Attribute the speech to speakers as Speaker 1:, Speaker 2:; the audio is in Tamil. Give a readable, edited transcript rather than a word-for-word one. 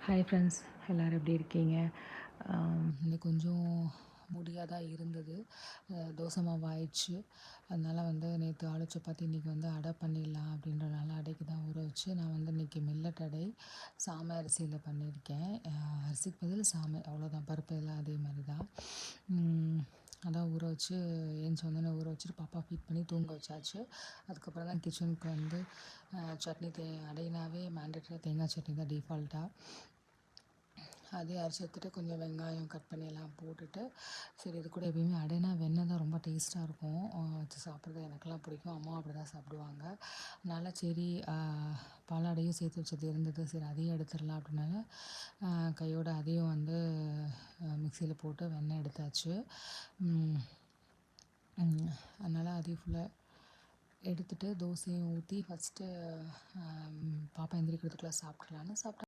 Speaker 1: ஹாய் ஃப்ரெண்ட்ஸ், எல்லோரும் எப்படி இருக்கீங்க? இன்னைக்கு கொஞ்சம் முடியாக தான் இருந்தது. தோசை மாவு ஆயிடுச்சு. அதனால் நேற்று ஆளு சப்பாத்தி இன்றைக்கி அடை பண்ணிடலாம் அப்படின்றனால அடைக்கு தான் ஊற வச்சு நான் இன்றைக்கி மில்லட் அடை சாமை அரிசியில் பண்ணியிருக்கேன். அரிசிக்கு பதில் சாமை, அவ்வளோதான். பருப்பு எல்லாம் அதே மாதிரி தான். அதான் ஊற வச்சு ஏஞ்சி வந்தோடனே ஊற வச்சுட்டு பாப்பா ஃபீட் பண்ணி தூங்க வச்சாச்சு. அதுக்கப்புறம் தான் கிச்சனுக்கு சட்னி அடைனாவே மேண்டேட்டரியாக தேங்காய் சட்னி தான் டிஃபால்ட்டாக. அதையும் அரைச்சி எடுத்துகிட்டு கொஞ்சம் வெங்காயம் கட் பண்ணி எல்லாம் போட்டுட்டு, சரி இது கூட எப்பயுமே அடைனா வெண்ணெய் தான் ரொம்ப டேஸ்ட்டாக இருக்கும். வச்சு சாப்பிட்றது எனக்கெல்லாம் பிடிக்கும். அம்மாவும் அப்படி தான் சாப்பிடுவாங்க. அதனால் சரி, பாலாடையும் சேர்த்து வச்சது இருந்தது. சரி அதையும் எடுத்துடலாம் அப்படின்னால கையோடு அதையும் மிக்சியில் போட்டு வெண்ணெய் எடுத்தாச்சு. அதனால் அதையும் ஃபுல்லாக எடுத்துகிட்டு தோசையும் ஊற்றி ஃபஸ்ட்டு பாப்பா எந்திரிக்கிறதுக்குள்ளே சாப்பிட்றலான்னு சாப்பிட்டா.